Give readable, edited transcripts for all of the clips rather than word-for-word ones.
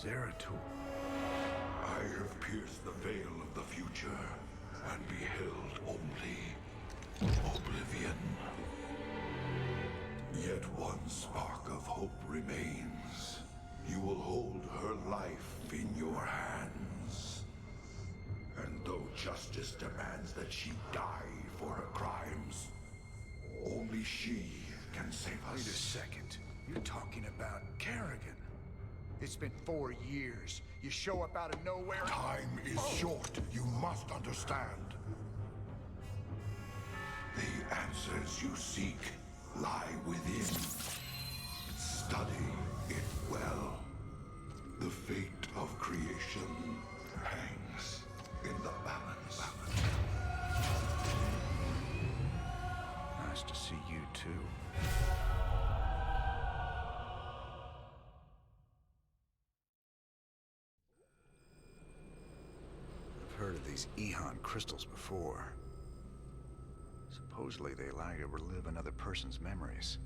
Zeratul. I have pierced the veil of the future and beheld only oblivion. Yet one spark of hope remains. You will hold her life in your hands. And though justice demands that she die for her crimes, only she can save us. Wait a second. You're talking about Kerrigan. It's been 4 years. You show up out of nowhere. Time is short. You must understand. The answers you seek lie within. Study it well. The fate of creation hangs in the balance. Nice to see you too. I've heard of these Ehan crystals before. Supposedly they allow you to relive another person's memories.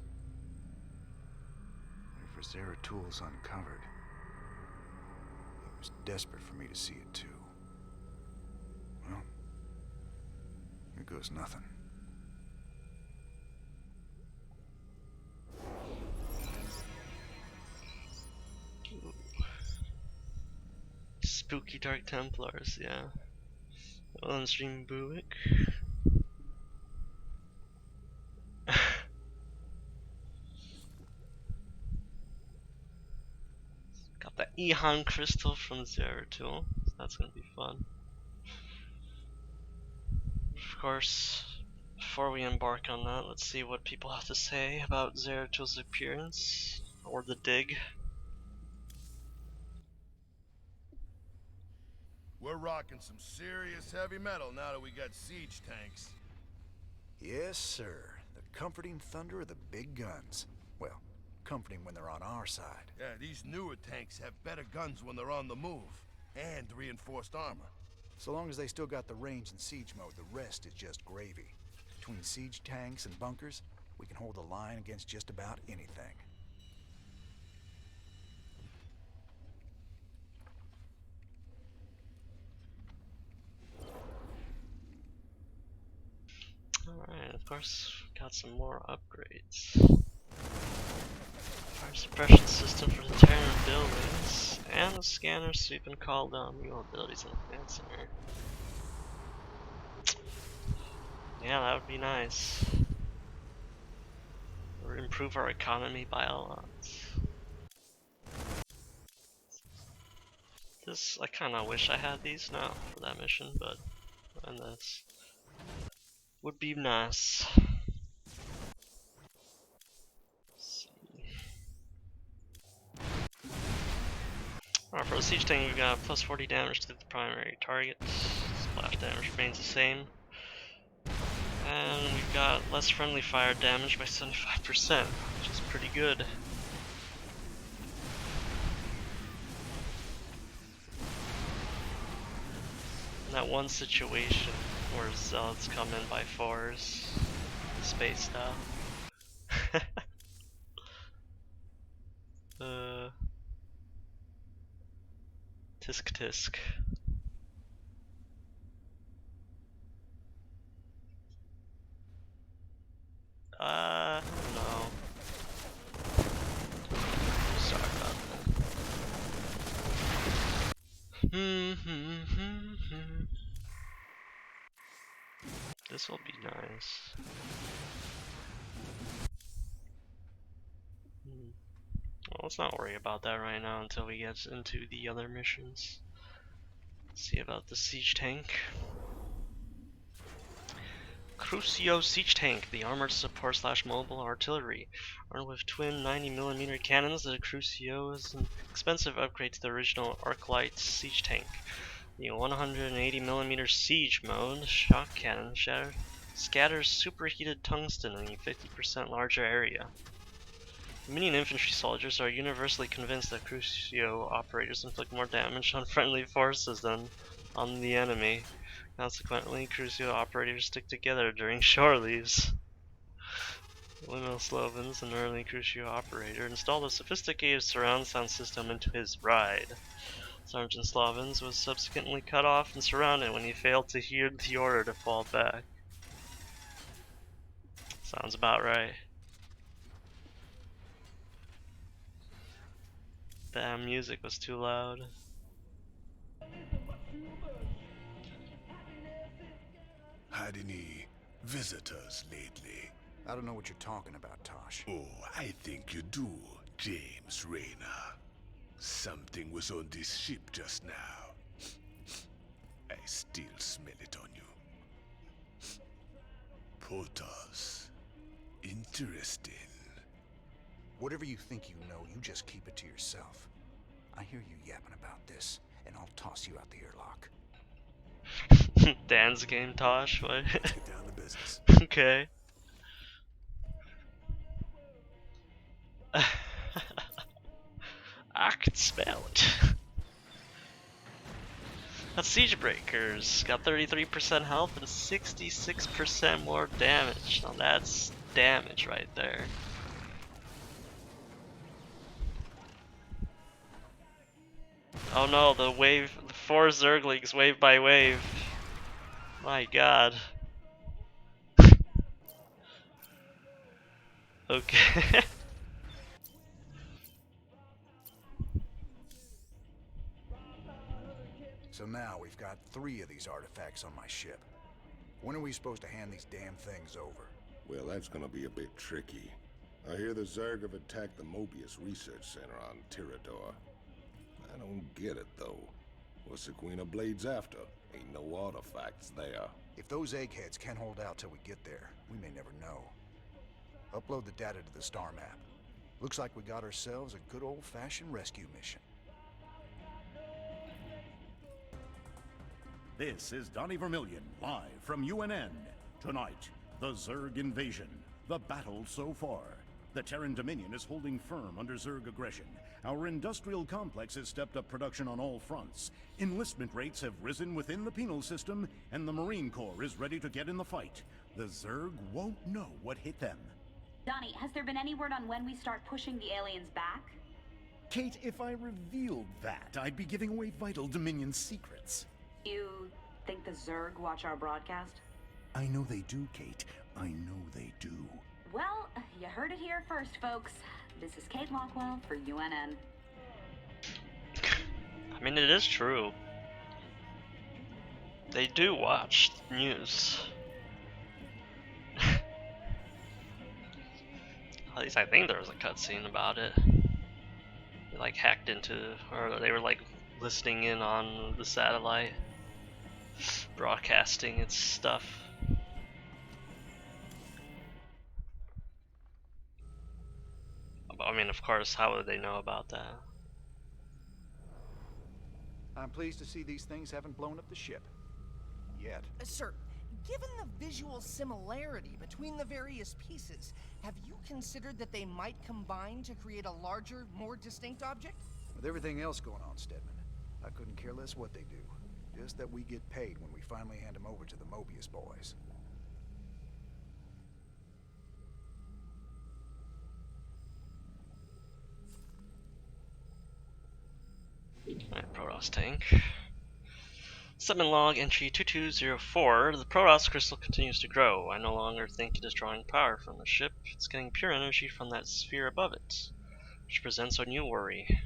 If Zeratul's uncovered, he was desperate for me to see it too. Well, here goes nothing. Spooky Dark Templars, yeah. On stream Buick. Got the Ehan crystal from Zeratul. So that's gonna be fun. Of course, before we embark on that, let's see what people have to say about Zeratul's appearance or the dig. We're rocking some serious heavy metal now that we got siege tanks. Yes, sir. The comforting thunder of the big guns. Well, comforting when they're on our side. Yeah, these newer tanks have better guns when they're on the move, and reinforced armor. So long as they still got the range in siege mode, the rest is just gravy. Between siege tanks and bunkers, we can hold the line against just about anything. Alright, of course, got some more upgrades. Fire suppression system for the Terran buildings, and the scanner sweep and call down mule abilities in the command center. Yeah, that would be nice. Or improve our economy by a lot. This, I kinda wish I had these now for that mission, but and this would be nice. Alright, for the siege tank, we got plus 40 damage to the primary target. Splash damage remains the same. And we've got less friendly fire damage by 75%, which is pretty good. In that one situation where zealots come in by fours, spaced out. Tisk tisk. I don't know. Sorry about that. This will be nice. Well, let's not worry about that right now until we get into the other missions. Let's see about the siege tank. Crucio Siege Tank, the armored support / mobile artillery. Armed with twin 90mm cannons, the Crucio is an expensive upgrade to the original Arclight Siege Tank. The 180mm siege mode shock cannon scatters superheated tungsten in a 50% larger area. Minion infantry soldiers are universally convinced that Crucio operators inflict more damage on friendly forces than on the enemy. Consequently, Crucio operators stick together during shore leaves. Windmill Slovens, an early Crucio operator, installed a sophisticated surround sound system into his ride. Sergeant Slovens was subsequently cut off and surrounded when he failed to hear the order to fall back. Sounds about right. Damn, music was too loud. Had any visitors lately? I don't know what you're talking about, Tosh. Oh, I think you do, James Rayner. Something was on this ship just now. I still smell it on you. Potos. Interesting. Whatever you think you know, you just keep it to yourself. I hear you yapping about this, and I'll toss you out the airlock. Dan's game, Tosh. What? Let's get down to business. Okay. I can smell it. That Siege Breakers got 33% health and 66% more damage. Now that's damage right there. Oh no, the 4 Zerglings wave by wave. My god. Okay. So now we've got 3 of these artifacts on my ship. When are we supposed to hand these damn things over? Well, that's gonna be a bit tricky. I hear the Zerg have attacked the Mobius Research Center on Tirador. I don't get it, though. What's the Queen of Blades after? Ain't no artifacts there. If those eggheads can't hold out till we get there, we may never know. Upload the data to the star map. Looks like we got ourselves a good old-fashioned rescue mission. This is Donnie Vermillion, live from UNN. Tonight, the Zerg invasion. The battle so far. The Terran Dominion is holding firm under Zerg aggression. Our industrial complex has stepped up production on all fronts. Enlistment rates have risen within the penal system, and the Marine Corps is ready to get in the fight. The Zerg won't know what hit them. Donnie, has there been any word on when we start pushing the aliens back? Kate, if I revealed that, I'd be giving away vital Dominion secrets. You think the Zerg watch our broadcast? I know they do, Kate. I know they do. Well, you heard it here first, folks. This is Kate Lockwell for UNN. I mean, it is true. They do watch the news. At least I think there was a cutscene about it. They like hacked into, or they were like listening in on the satellite, broadcasting its stuff. I mean, of course, how would they know about that? I'm pleased to see these things haven't blown up the ship. Yet. Sir, given the visual similarity between the various pieces, have you considered that they might combine to create a larger, more distinct object? With everything else going on, Stedman, I couldn't care less what they do. Just that we get paid when we finally hand them over to the Mobius boys. Alright, Protoss tank. Summon log entry 2204. The Protoss crystal continues to grow. I no longer think it is drawing power from the ship. It's getting pure energy from that sphere above it, which presents a new worry.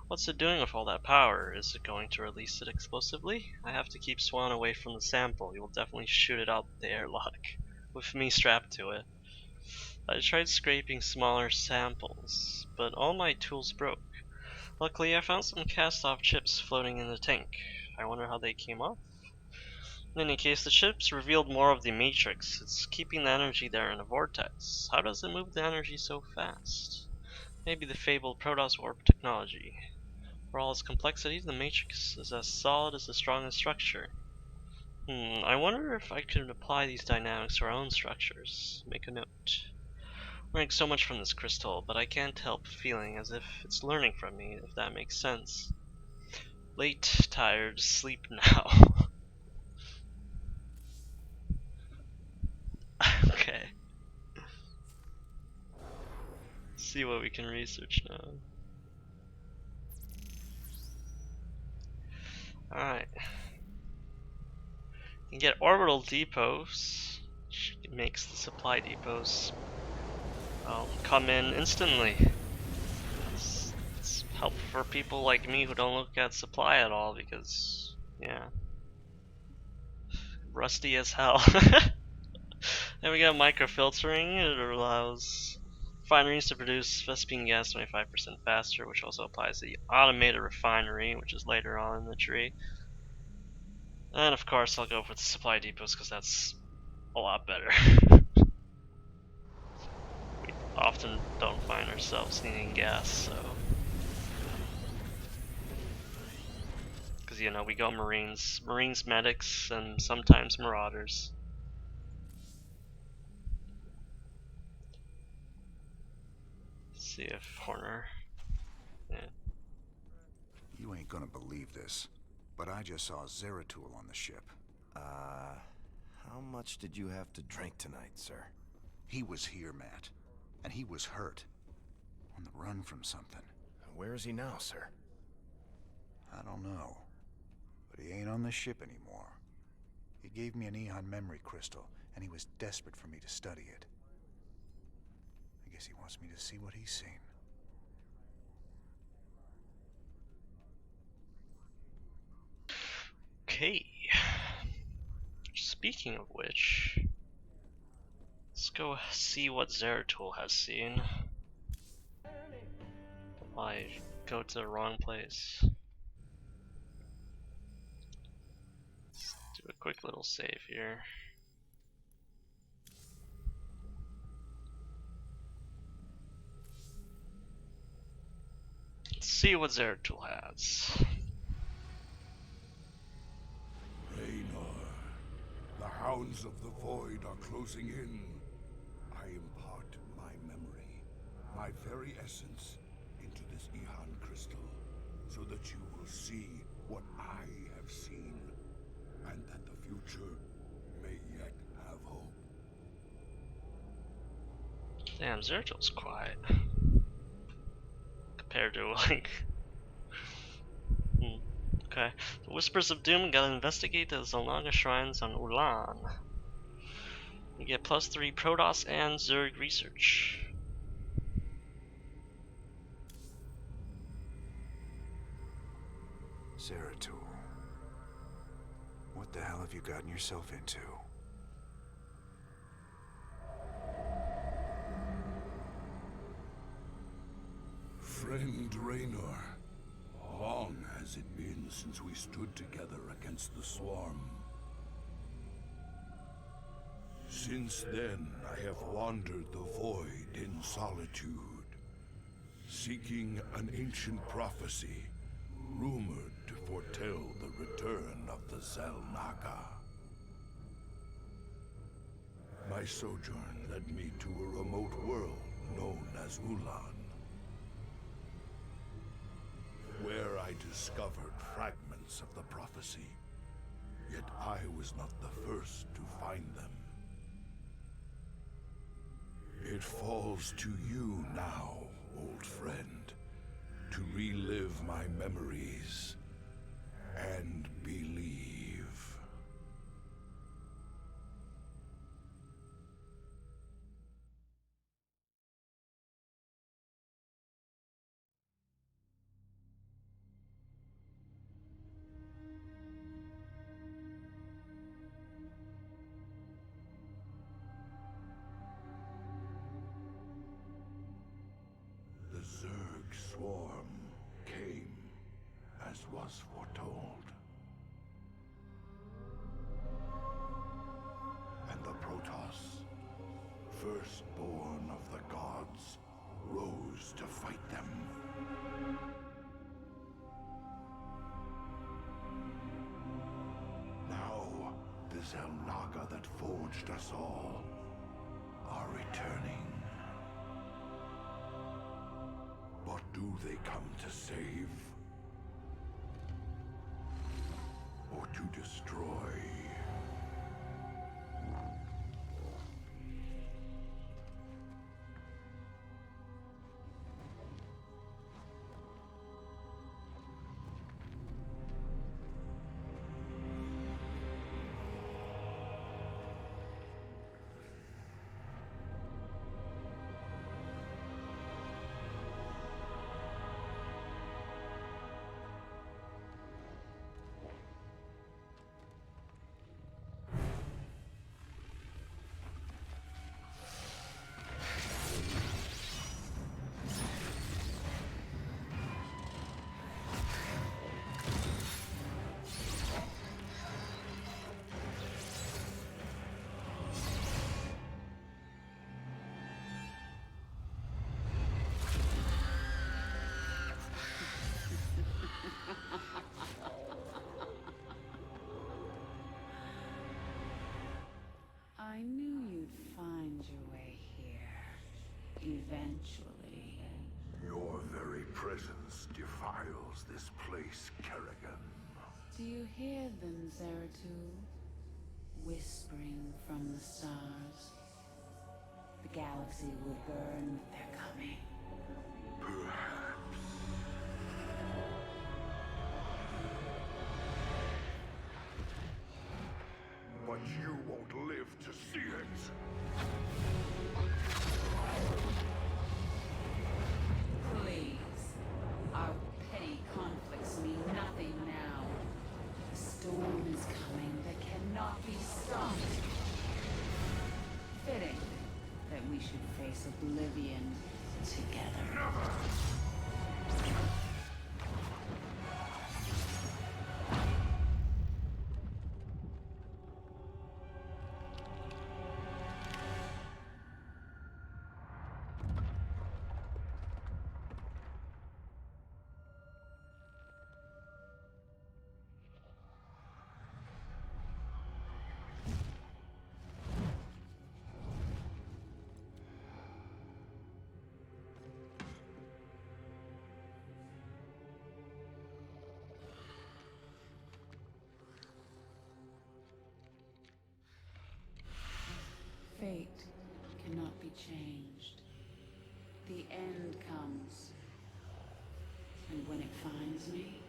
What's it doing with all that power? Is it going to release it explosively? I have to keep Swan away from the sample. He will definitely shoot it out the airlock, with me strapped to it. I tried scraping smaller samples, but all my tools broke. Luckily, I found some cast-off chips floating in the tank. I wonder how they came off. In any case, the chips revealed more of the matrix. It's keeping the energy there in a vortex. How does it move the energy so fast? Maybe the fabled Protoss warp technology. For all its complexity, the matrix is as solid as the strongest structure. I wonder if I could apply these dynamics to our own structures. Make a note. I learned so much from this crystal, but I can't help feeling as if it's learning from me, if that makes sense. Late, tired, sleep now. Okay. see what we can research now. Alright. You can get orbital depots, which makes the supply depots come in instantly. It's helpful for people like me who don't look at supply at all because, yeah, rusty as hell. Then we got microfiltering. It allows refineries to produce Vespine gas 25% faster, which also applies to the automated refinery, which is later on in the tree. And of course, I'll go for the supply depots because that's a lot better. We often don't find ourselves needing gas, so. Because, you know, we go Marines, medics, and sometimes Marauders. Let's see if Horner. Yeah. You ain't gonna believe this, but I just saw Zeratul on the ship. How much did you have to drink tonight, sir? He was here, Matt, and he was hurt. On the run from something. Where is he now, sir? I don't know, but he ain't on the ship anymore. He gave me an Eon memory crystal, and he was desperate for me to study it. I guess he wants me to see what he's seen. Okay. Speaking of which, let's go see what Zeratul has seen. I go to the wrong place. Let's do a quick little save here. Let's see what Zeratul has. The hounds of the void are closing in. I impart my memory, my very essence, into this Eon crystal, so that you will see what I have seen, and that the future may yet have hope. Damn, Zeratul's quiet. Compared to, like... Okay. The Whispers of Doom gotta investigate the Zelnaga shrines on Ulan. You get +3 Protoss and Zerg research. Zeratul. What the hell have you gotten yourself into? Friend Raynor, long has it been since we stood together against the Swarm. Since then, I have wandered the void in solitude, seeking an ancient prophecy, rumored to foretell the return of the Zelnaga. My sojourn led me to a remote world known as Ulan, where I discovered fragments of the prophecy. Yet I was not the first to find them. It falls to you now, old friend, to relive my memories and believe. The Zerg swarm came as was foretold. And the Protoss, firstborn of the gods, rose to fight them. Now, the Zelnaga that forged us all are returning. What do they come to save? Or to destroy? Eventually. Your very presence defiles this place, Kerrigan. Do you hear them, Zeratul? Whispering from the stars. The galaxy will burn with their coming. Perhaps. But you won't live to see it. Please. Our petty conflicts mean nothing now. The storm is coming that cannot be stopped. Fitting that we should face oblivion together. Fate cannot be changed. The end comes. And when it finds me,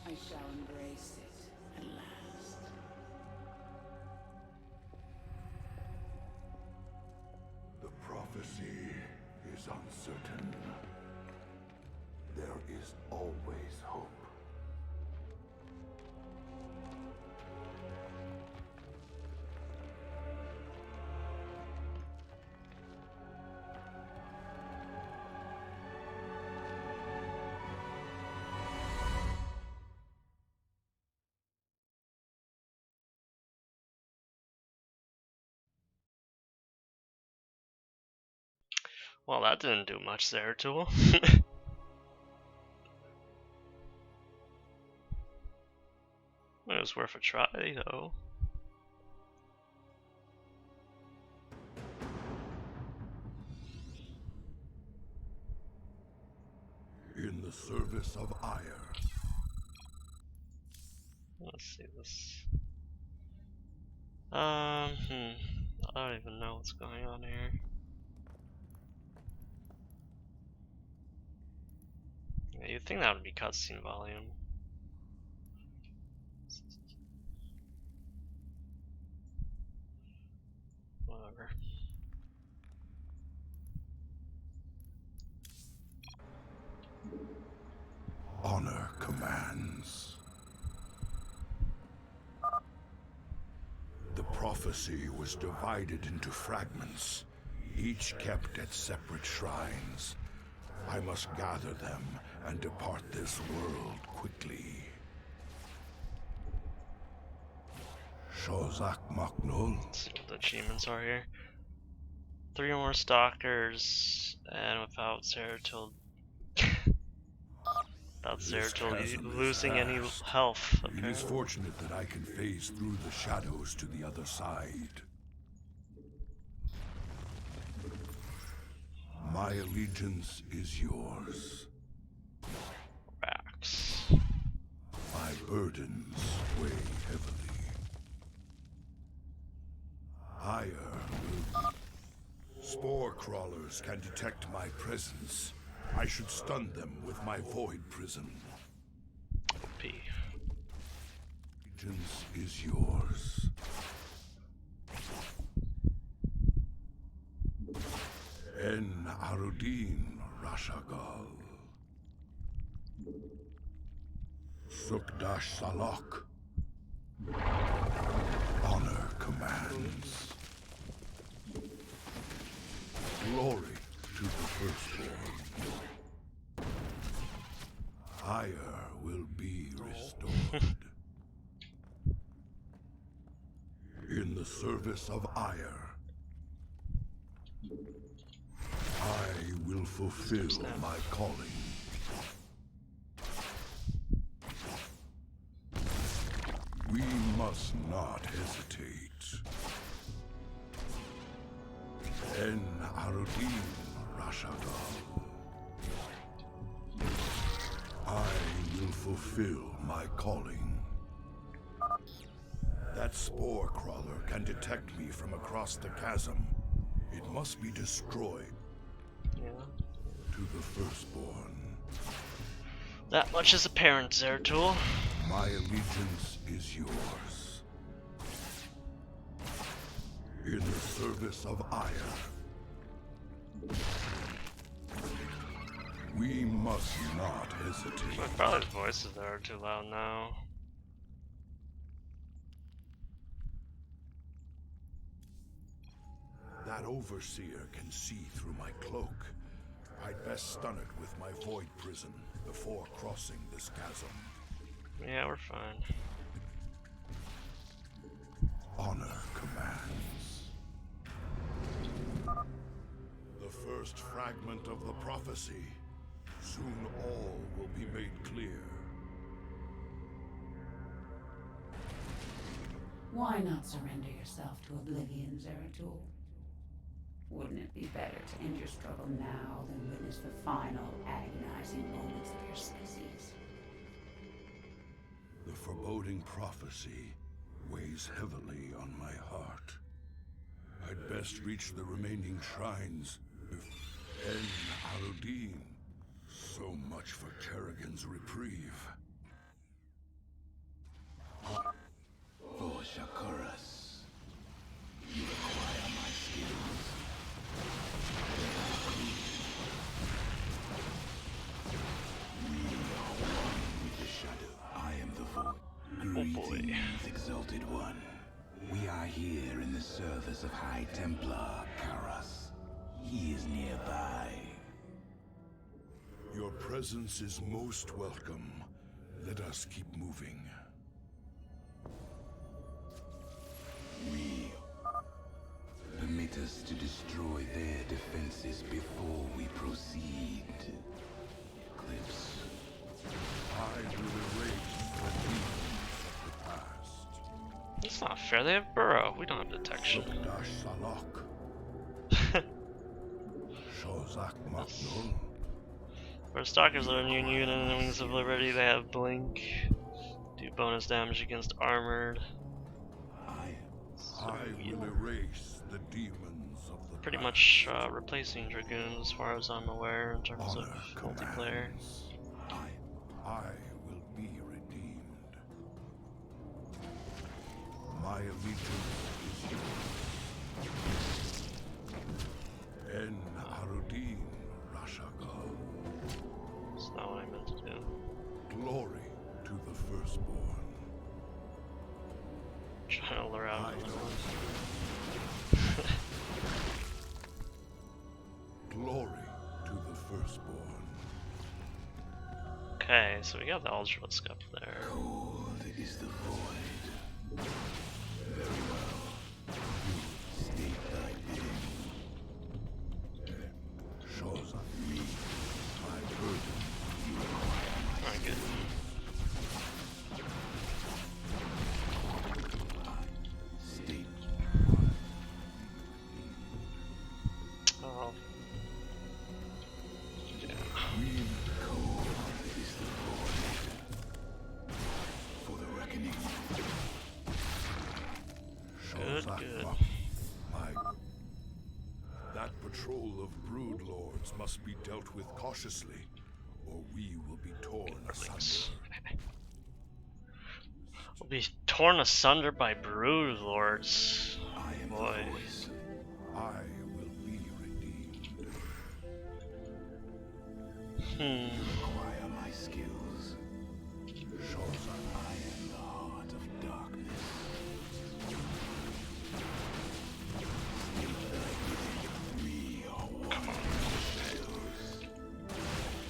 I shall embrace it at last. The prophecy is uncertain. There is always hope. Well, that didn't do much there, Tool. It was worth a try, though. In the service of ire. Let's see this. I don't even know what's going on here. Yeah, you'd think that would be cutscene volume. Whatever. Honor commands. The prophecy was divided into fragments, each kept at separate shrines. I must gather them and depart this world quickly. Shozak Maknul. Let's see what the achievements are here. 3 more stalkers, and without Zeratul losing any health. It is fortunate that I can phase through the shadows to the other side. My allegiance is yours. Racks. My burdens weigh heavily. Ire will... Spore crawlers can detect my presence. I should stun them with my void prism. OP. Allegiance is yours. En Arudin Rashagal. Sukdash Salok. Honor commands. Glory to the firstborn. Ire will be restored. In the service of Ire, I will fulfill my calling. We must not hesitate. En Arudim Rashagal. I will fulfill my calling. That spore crawler can detect me from across the chasm. It must be destroyed. Yeah. To the firstborn. That much is apparent, Zeratul. My allegiance is yours. In the service of Ire. We must not hesitate. My brother's voices are too loud now. That overseer can see through my cloak. I'd best stun it with my void prison before crossing this chasm. Yeah, we're fine. Honor commands. The first fragment of the prophecy. Soon all will be made clear. Why not surrender yourself to oblivion, Zeratul? Wouldn't it be better to end your struggle now than witness the final, agonizing moments of your species? The foreboding prophecy weighs heavily on my heart. I'd best reach the remaining shrines En Arudim. So much for Kerrigan's reprieve. For Shakuras, you acquire my skills. We are one with the shadow. I am the void. Greetings, Exalted One. We are here in the service of High Templar Karas. He is nearby. Your presence is most welcome. Let us keep moving. Permit us to destroy their defenses before we proceed. Eclipse. I will erase the demons of the past. That's not fair, they have burrow. We don't have detection. Dash Salak. Shozak Maknul. For stalkers that are immune unit and Wings of Liberty, they have blink. Do bonus damage against armored. I will erase the demons of the Pretty past. much replacing Dragoons as far as I'm aware in terms of multiplayer. I will be redeemed. My allegiance is yours. En Arudim Rashagal. That's not what I meant to do. Glory to the firstborn. Trying to lure out another one. Glory to the firstborn. Okay, so we got the Ultralisk up there. Cold is the void. Very well. State thy bidding. Shows me my burden. You require my Alright, good. state. Oh. Cold is the void. For the reckoning. Good. That patrol of brood lords must be dealt with cautiously, or we will be torn asunder. We'll be torn asunder by brood lords. I am Boy. the voice. I will be redeemed. Acquire my skills. I am the heart of darkness. State thy bidding. We are one with the shadows.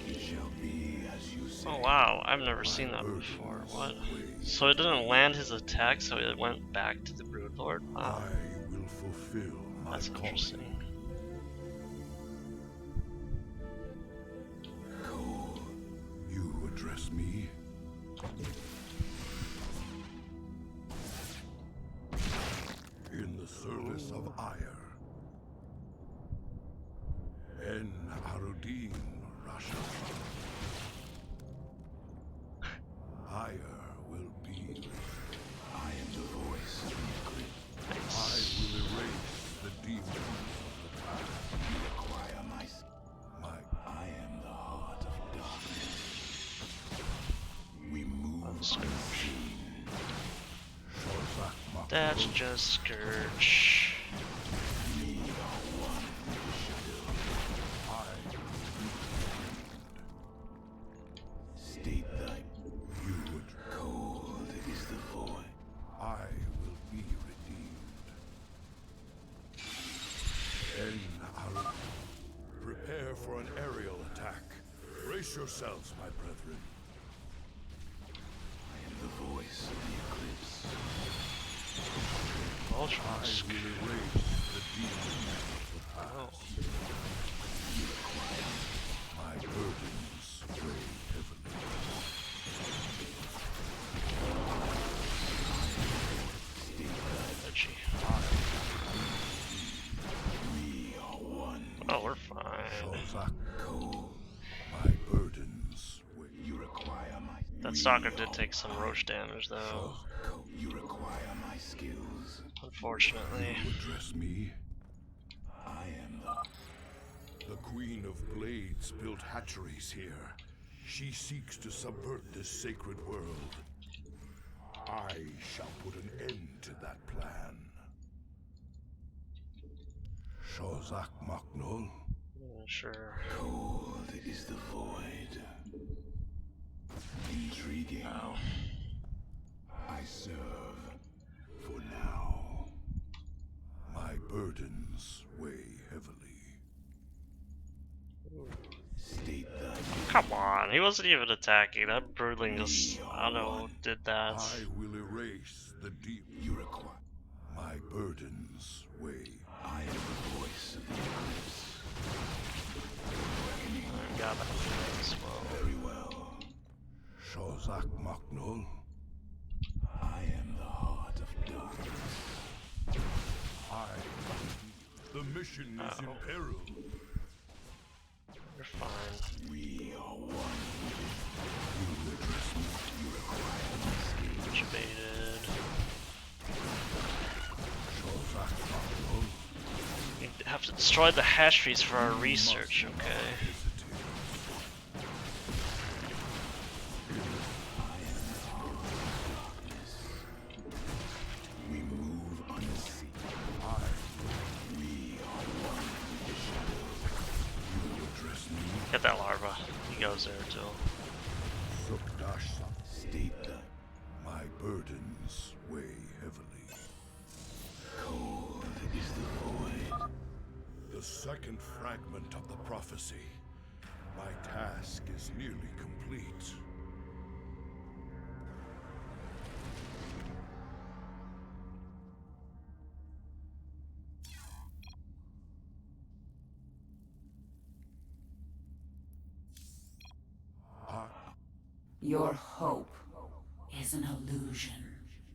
It shall be as you say. Oh wow, I've never seen that before. What? So it didn't land his attack, so it went back to the brood lord? Wow. I will fulfill my That's calling. interesting. Cole, you address me? service of Ire. En Arudin Rasha. Ire will be. I am the voice of the eclipse. I will erase the demons of the past. You acquire I am the heart of darkness. We move unseen. That's just Scourge. We are one with the shadow. State that you would. Cold is the void. I will be redeemed. En Arudin. Prepare for an aerial attack. Brace yourselves, my brethren. I am the voice of the eclipse. I will erase the demons of the past. You acquire my burdens weigh heavily. We are one. Oh, we're fine. My burdens weigh. You require my. That stalker did take some roach damage, though. You require my skills. Unfortunately. You address me. I am the Queen of Blades built hatcheries here. She seeks to subvert this sacred world. I shall put an end to that plan. Shozak Maknul? Sure. Cold is the void. Intriguing. Wow. I serve for now. My burdens weigh heavily. State that. Come on, he wasn't even attacking. That Broodling just, I don't know, did that. I will erase the deep. You require. My burdens weigh. I am the voice of the eclipse. I got that as well. Very well. Shozak Maknul? I am the heart of darkness. The mission is in peril. You're fine. We are one. You address me. You require my skills. Debated. Shozak Maknul? You have to destroy the hash trees for our research, okay? We move unseen. We are one with the shadow. You address me. Get that larva. He goes there too. Sukdasha. State that. My burdens weigh heavily. Cold is the void. The second fragment of the prophecy. My task is nearly complete. Your hope is an illusion,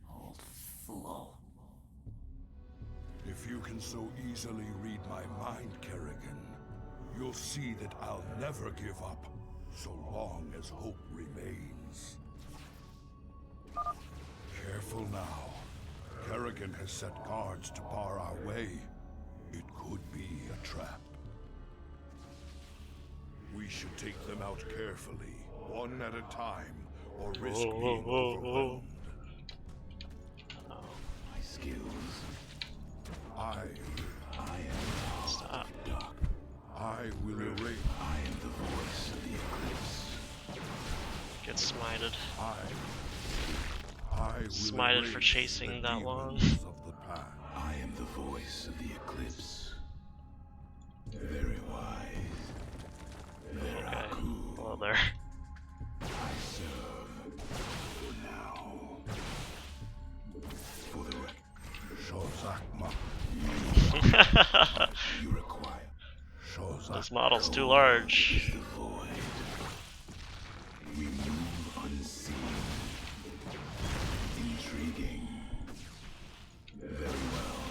old fool. If you can so easily read my mind, Kerrigan, you'll see that I'll never give up, so long as hope remains. Careful now. Kerrigan has set guards to bar our way. It could be a trap. We should take them out carefully, one at a time, or risk being overwhelmed. My skills. I am Stop. dark. I will erase. I am the voice of the eclipse. Get smited. I will Smited erase for chasing the that long. demons of the past. I am the voice of the eclipse. Very wise. Very Okay. cool. Hello there. I serve for now. For the Shozak Mak. You require. Shozak. This model's too large. Is the void. We move unseen. Intriguing. Very well.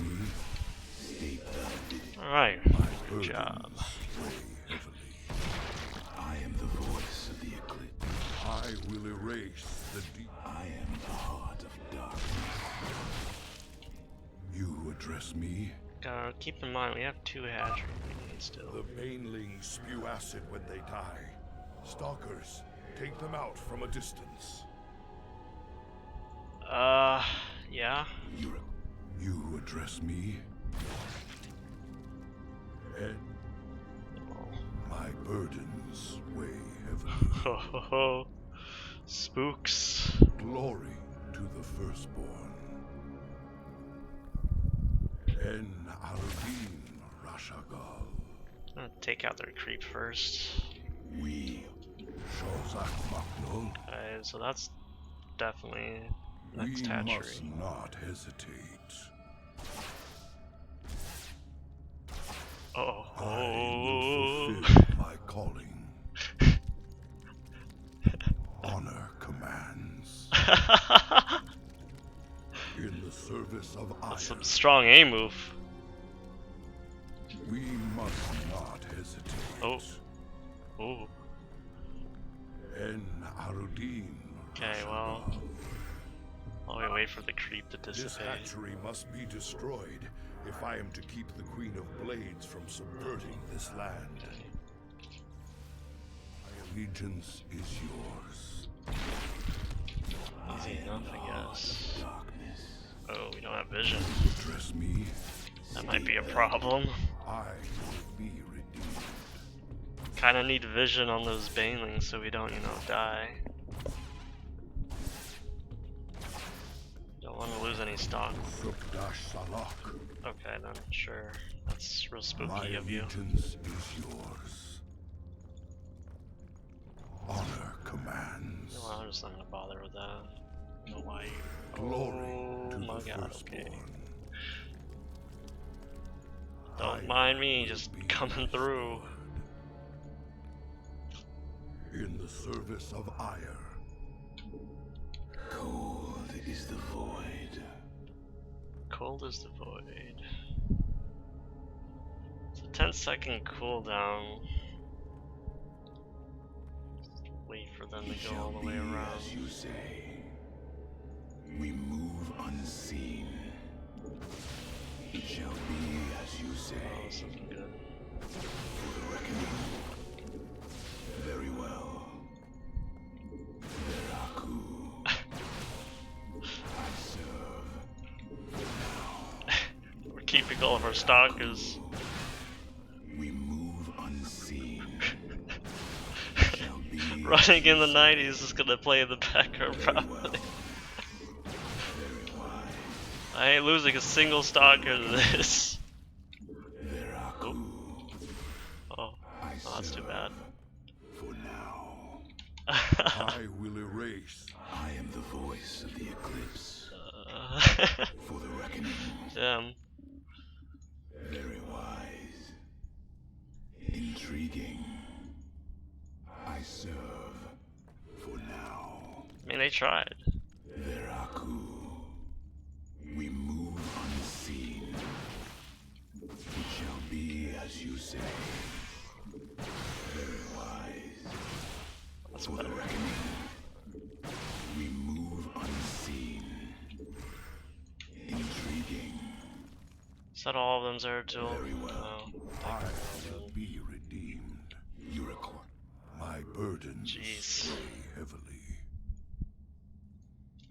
me? Alright, My good job. weigh heavily. I am the voice of the eclipse. I will erase the deep. I am the heart of darkness. You address me? Keep in mind, we have 2 hatcheries we need still. The banelings spew acid when they die. Stalkers, take them out from a distance. Yeah. You address me? And my burdens weigh heavily. Ho ho ho. Spooks. Glory to the firstborn. En Aludin Rashagal. I'm gonna take out their creep first. We Shozak Maknul. Okay, so that's definitely We next hatchery. must not hesitate. Oh. I will fulfill my calling. Honor commands. In the service of That's Aya, some strong A move. we must not hesitate. Oh. Ooh. En Arudin. Okay, well. While we wait for the creep to This dissipate. hatchery must be destroyed if I am to keep the Queen of Blades from subverting this land. My allegiance is yours. Easy enough, I guess. Oh, we don't have vision. Address me. That might be a problem. I will be redeemed. Kinda need vision on those banelings so we don't, die. Don't want to lose any stock. Subdash Salak. Okay, then, sure. That's real My spooky of you. allegiance is yours. Honor commands. No, I'm just not gonna bother with that. I don't know why you. Glory to my the god, firstborn. okay. Don't mind me just coming through. In the service of ire. Cold is the void. Cold is the void. It's a 10-second cooldown. Just wait for them to go all the way around. As you say, we move unseen. It shall be as you say. Oh, this isn't good. For the reckoning. Very well. Veraku. I serve. We're keeping all of our stalkers. We move unseen. Shall be Running in the 90s is gonna play in the background probably. I ain't losing a single stalker to this. Oh, that's too bad. For now. I will erase. I am the voice of the eclipse. For the reckoning. Damn. Very wise. Intriguing. I serve. For now. I mean, they tried. Veraku. We move unseen. It shall be as you say. Very wise. That's for better. the reckoning. We move unseen. Intriguing. Is that all of them, Zeratul? Very well. Oh, I will be redeemed. You record. My burdens jeez. weigh heavily.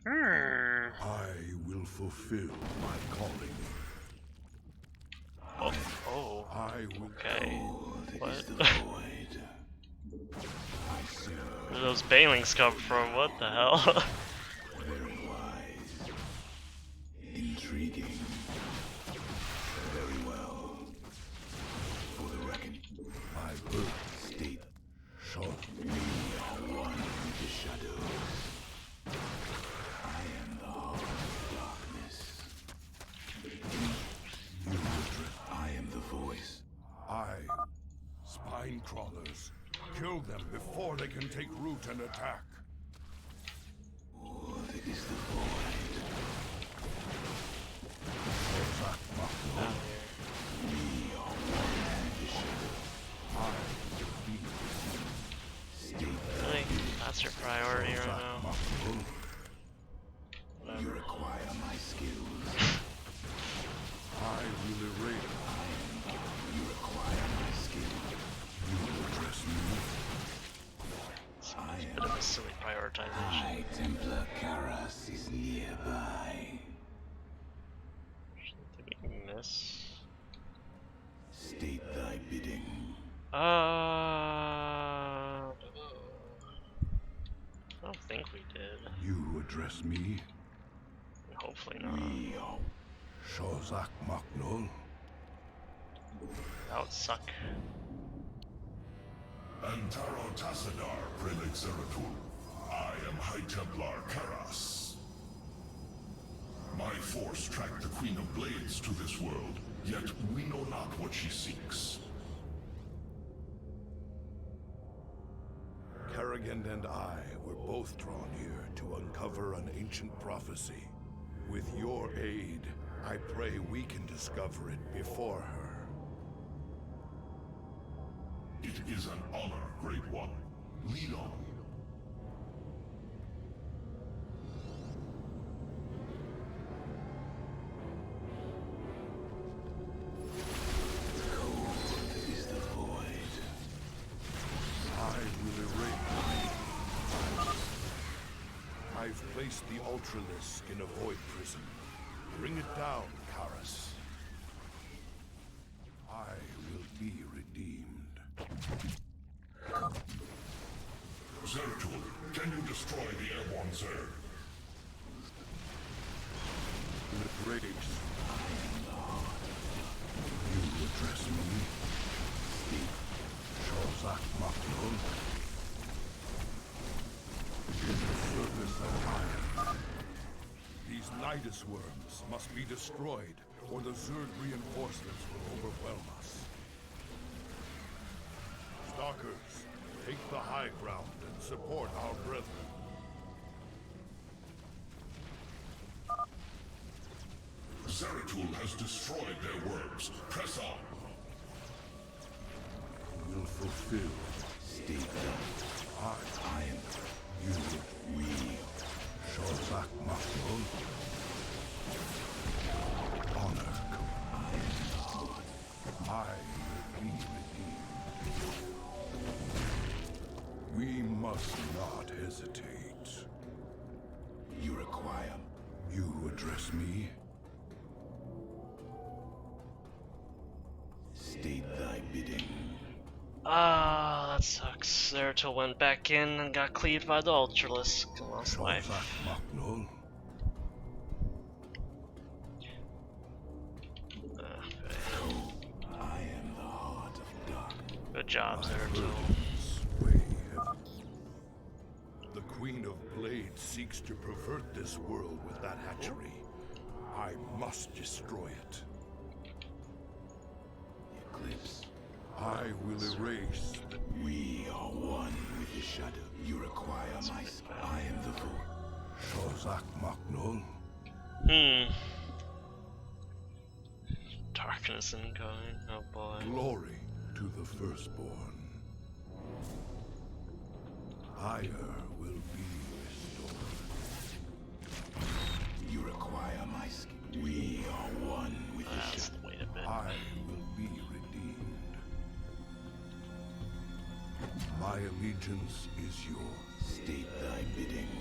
Hmm. I will fulfill my calling. Oh. I will Okay. What? Is the void. I serve. Where do those banelings come from? What the hell? Very wise. Intriguing. Very well. For the reckoning. My birth State. shall We are one with the shadows. I am the heart of darkness. I am the voice. spine crawlers. Kill them before they can take root and attack. What is the void? Ozak priority right now. You require my skills. I will erase. You require my skills. You will address me. It's a bit of a silly prioritization. High Templar Karas is nearby. Did we miss? State thy bidding. I don't think we did. You address me. Hopefully not. Shozak Maknul. That would suck. Antaro Tassadar, Prelate Zeratul. I am High Templar Karas. My force tracked the Queen of Blades to this world, yet we know not what she seeks. Kerrigan and I were both drawn here to uncover an ancient prophecy. With your aid, I pray we can discover it before her. It is an honor, Great One. Lead on. Is the void. I will erase. I've placed the Ultralisk in a void prison. Bring it down, Karas. I will be redeemed. Zeratul, can you destroy the airborne Zerg? With rage. You address me? Shozak Maknul. In the service of iron. These Nidus worms must be destroyed, or the Zerg reinforcements will overwhelm us. Stalkers, take the high ground and support our brethren. Zeratul has destroyed their worms. Press on. Will fulfill. State I am you. We. Shozak Maknul. Honor. I will be redeemed. We must not hesitate. You require. You address me? State thy bidding. Ah, that sucks. Zeratul went back in and got cleaved by the Ultralisk and lost life. Maknul. I am the heart of darkness. Good job, Zeratul. The Queen of Blades seeks to pervert this world with that hatchery. I must destroy it. Eclipse. I will erase. We are one with the shadow. You require my. I am the void. Shozak Maknul. Darkness incoming. Oh boy. Glory to the firstborn. Ire will be restored. You require my skin. We are one with the shadow. Wait a bit. I will be redeemed. My allegiance is yours. State thy bidding.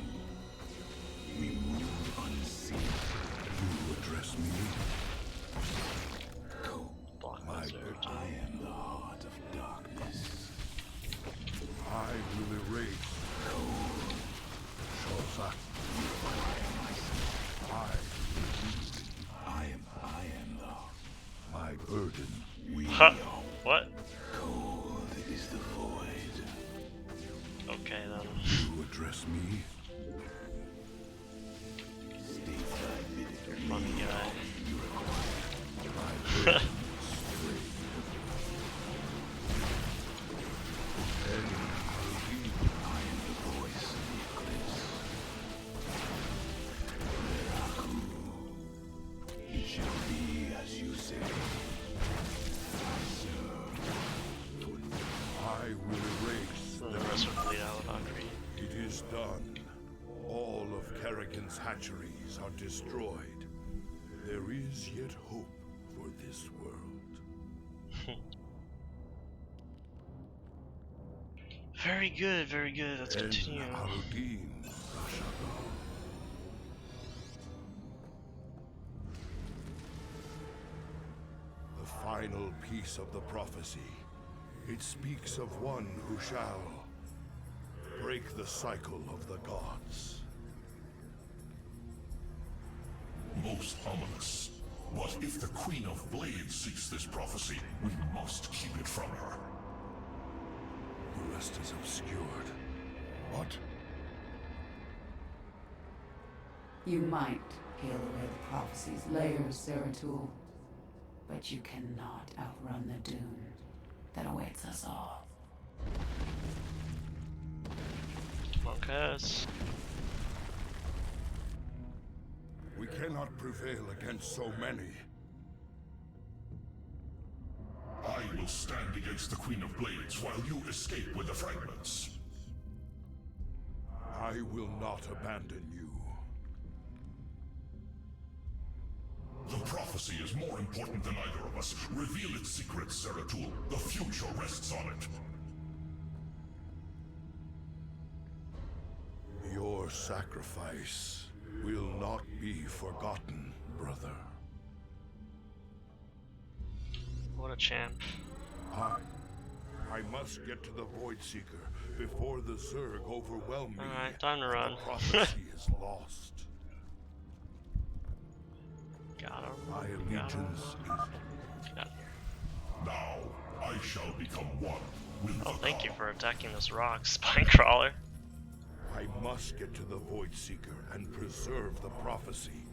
We move unseen. You address me? Go. My I am the heart of darkness. I will erase. Shozak. I am the. My burden. We Huh. are What? cold is the void. Okay then. You address me? State thy bidding. You're a funny guy. You require. My burden. I am the voice of the eclipse. It shall be as you say. I will erase. The rest would bleed out without Creed. It is is done. All of Kerrigan's hatcheries are destroyed. There is yet hope for this world. Very good, very good. Let's continue. The final piece of the prophecy. It speaks of one who shall break the cycle of the gods. Most ominous. But if the Queen of Blades seeks this prophecy, we must keep it from her. The rest is obscured. What? You might peel away the prophecy's layers, Zeratul, but you cannot outrun the doom that awaits us all. Monkas. We cannot prevail against so many. I will stand against the Queen of Blades while you escape with the fragments. I will not abandon you. The prophecy is more important than either of us. Reveal its secrets, Zeratul. The future rests on it. Your sacrifice will not be forgotten, brother. What a champ. I must get to the Void Seeker before the Zerg overwhelm me. Alright, time to run. The prophecy is lost. Got him. My allegiance is... Get out of here. Now, I shall become one with Oh, the thank you god. for attacking this rock, spine crawler. I must get to the Void Seeker and preserve the prophecy.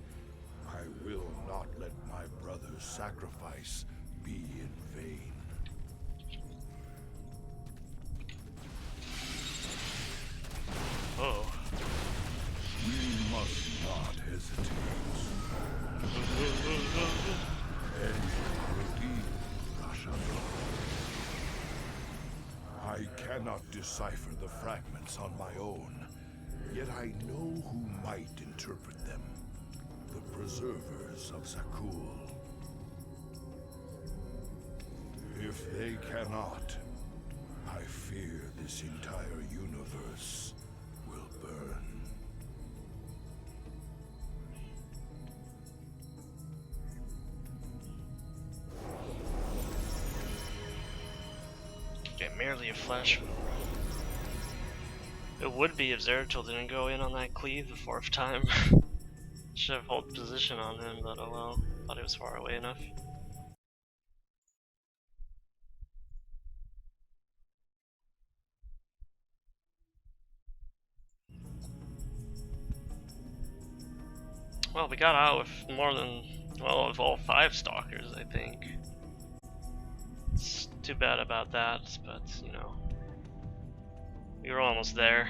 I will not let my brother's sacrifice be in vain. Oh. We must not hesitate. I cannot decipher the fragments on my own, yet I know who might interpret them. The preservers of Zakul. If they cannot, I fear this entire universe will burn. Okay, merely a flash. It would be if Zeratul didn't go in on that cleave the fourth time. Should have held position on him, but oh well. Thought he was far away enough. Well, we got out with more than, well, with all 5 stalkers, I think. It's too bad about that, but, you know, we were almost there.